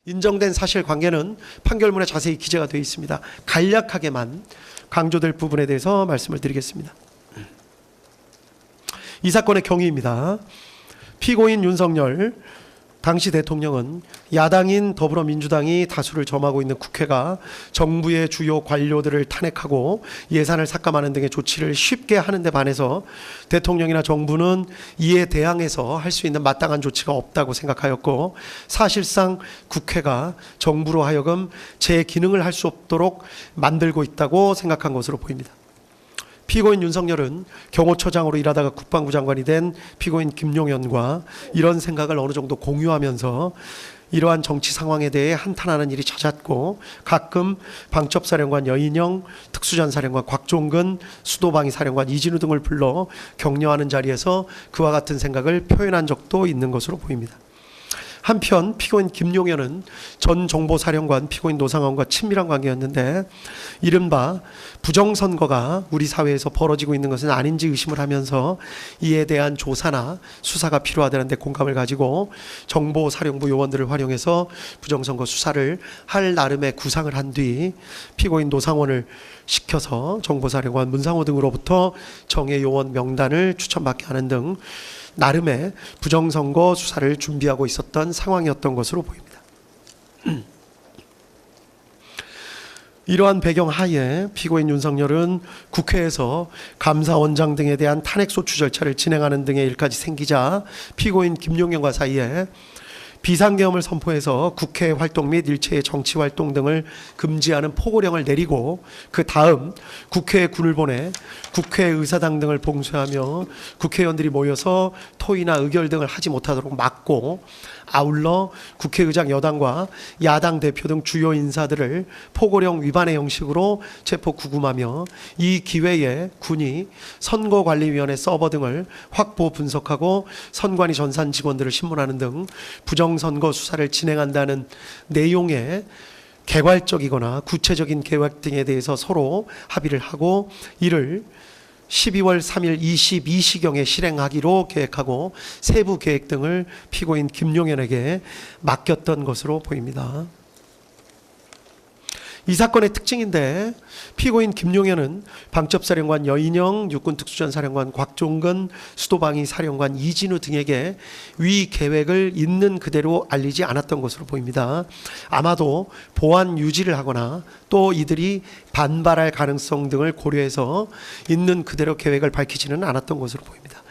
인정된 사실관계는 판결문에 자세히 기재가 되어 있습니다. 간략하게만 강조될 부분에 대해서 말씀을 드리겠습니다. 이 사건의 경위입니다. 피고인 윤석열 당시 대통령은 야당인 더불어민주당이 다수를 점하고 있는 국회가 정부의 주요 관료들을 탄핵하고 예산을 삭감하는 등의 조치를 쉽게 하는 데 반해서 대통령이나 정부는 이에 대항해서 할 수 있는 마땅한 조치가 없다고 생각하였고, 사실상 국회가 정부로 하여금 제 기능을 할 수 없도록 만들고 있다고 생각한 것으로 보입니다. 피고인 윤석열은 경호처장으로 일하다가 국방부 장관이 된 피고인 김용현과 이런 생각을 어느 정도 공유하면서 이러한 정치 상황에 대해 한탄하는 일이 잦았고, 가끔 방첩사령관 여인영, 특수전사령관 곽종근, 수도방위 사령관 이진우 등을 불러 격려하는 자리에서 그와 같은 생각을 표현한 적도 있는 것으로 보입니다. 한편 피고인 김용현은 전 정보사령관 피고인 노상원과 친밀한 관계였는데, 이른바 부정선거가 우리 사회에서 벌어지고 있는 것은 아닌지 의심을 하면서 이에 대한 조사나 수사가 필요하다는 데 공감을 가지고 정보사령부 요원들을 활용해서 부정선거 수사를 할 나름의 구상을 한 뒤 피고인 노상원을 시켜서 정보사령관 문상호 등으로부터 정예 요원 명단을 추천받게 하는 등 나름의 부정선거 수사를 준비하고 있었던 상황이었던 것으로 보입니다. 이러한 배경 하에 피고인 윤석열은 국회에서 감사원장 등에 대한 탄핵소추 절차를 진행하는 등의 일까지 생기자 피고인 김용현과 사이에 비상계엄을 선포해서 국회 활동 및 일체의 정치 활동 등을 금지하는 포고령을 내리고, 그 다음 국회에 군을 보내 국회의사당 등을 봉쇄하며 국회의원들이 모여서 토의나 의결 등을 하지 못하도록 막고, 아울러 국회의장 여당과 야당 대표 등 주요 인사들을 포고령 위반의 형식으로 체포 구금하며, 이 기회에 군이 선거관리위원회 서버 등을 확보 분석하고 선관위 전산 직원들을 신문하는 등 부정선거 수사를 진행한다는 내용의 개괄적이거나 구체적인 계획 등에 대해서 서로 합의를 하고, 이를 12월 3일 22시경에 실행하기로 계획하고 세부 계획 등을 피고인 김용현에게 맡겼던 것으로 보입니다. 이 사건의 특징인데, 피고인 김용현은 방첩사령관 여인영, 육군특수전사령관 곽종근, 수도방위 사령관 이진우 등에게 위 계획을 있는 그대로 알리지 않았던 것으로 보입니다. 아마도 보안 유지를 하거나 또 이들이 반발할 가능성 등을 고려해서 있는 그대로 계획을 밝히지는 않았던 것으로 보입니다.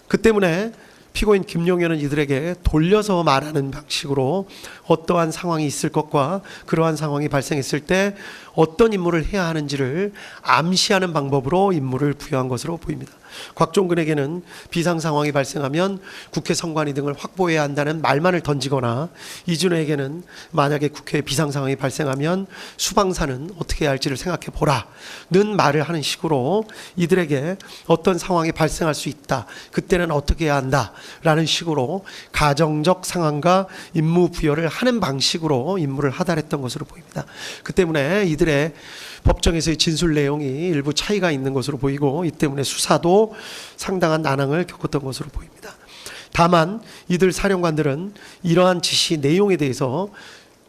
그 때문에 피고인 김용현은 이들에게 돌려서 말하는 방식으로 어떠한 상황이 있을 것과 그러한 상황이 발생했을 때 어떤 임무를 해야 하는지를 암시하는 방법으로 임무를 부여한 것으로 보입니다. 곽종근에게는 비상 상황이 발생하면 국회 선관위 등을 확보해야 한다는 말만을 던지거나, 이준호에게는 만약에 국회에 비상 상황이 발생하면 수방사는 어떻게 해야 할지를 생각해 보라는 말을 하는 식으로 이들에게 어떤 상황이 발생할 수 있다, 그때는 어떻게 해야 한다 라는 식으로 가정적 상황과 임무 부여를 하는 방식으로 임무를 하달했던 것으로 보입니다. 그 때문에 이들의 법정에서의 진술 내용이 일부 차이가 있는 것으로 보이고, 이 때문에 수사도 상당한 난항을 겪었던 것으로 보입니다. 다만 이들 사령관들은 이러한 지시 내용에 대해서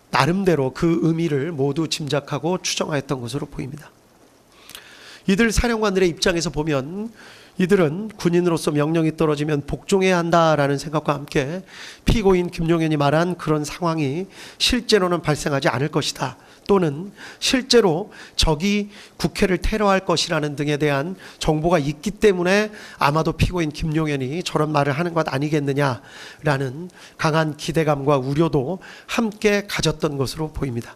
나름대로 그 의미를 모두 짐작하고 추정하였던 것으로 보입니다. 이들 사령관들의 입장에서 보면 이들은 군인으로서 명령이 떨어지면 복종해야 한다라는 생각과 함께 피고인 김용현이 말한 그런 상황이 실제로는 발생하지 않을 것이다, 또는 실제로 적이 국회를 테러할 것이라는 등에 대한 정보가 있기 때문에 아마도 피고인 김용현이 저런 말을 하는 것 아니겠느냐라는 강한 기대감과 우려도 함께 가졌던 것으로 보입니다.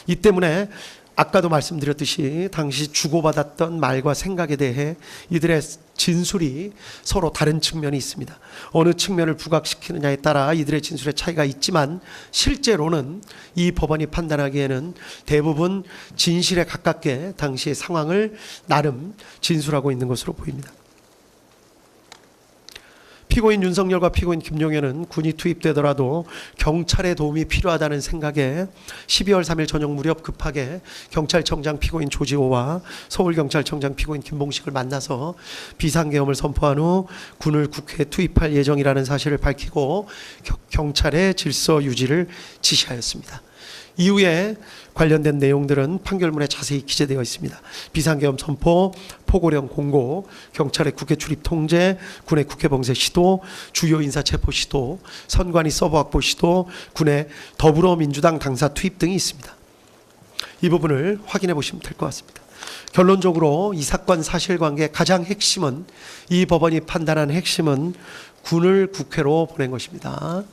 이 때문에 아까도 말씀드렸듯이 당시 주고받았던 말과 생각에 대해 이들의 진술이 서로 다른 측면이 있습니다. 어느 측면을 부각시키느냐에 따라 이들의 진술의 차이가 있지만, 실제로는 이 법원이 판단하기에는 대부분 진실에 가깝게 당시의 상황을 나름 진술하고 있는 것으로 보입니다. 피고인 윤석열과 피고인 김용현은 군이 투입되더라도 경찰의 도움이 필요하다는 생각에 12월 3일 저녁 무렵 급하게 경찰청장 피고인 조지호와 서울경찰청장 피고인 김봉식을 만나서 비상계엄을 선포한 후 군을 국회에 투입할 예정이라는 사실을 밝히고 경찰의 질서 유지를 지시하였습니다. 이후에 관련된 내용들은 판결문에 자세히 기재되어 있습니다. 비상계엄 선포, 포고령 공고, 경찰의 국회 출입 통제, 군의 국회 봉쇄 시도, 주요 인사 체포 시도, 선관위 서버 확보 시도, 군의 더불어민주당 당사 투입 등이 있습니다. 이 부분을 확인해 보시면 될 것 같습니다. 결론적으로 이 사건 사실관계 가장 핵심은, 이 법원이 판단한 핵심은 군을 국회로 보낸 것입니다.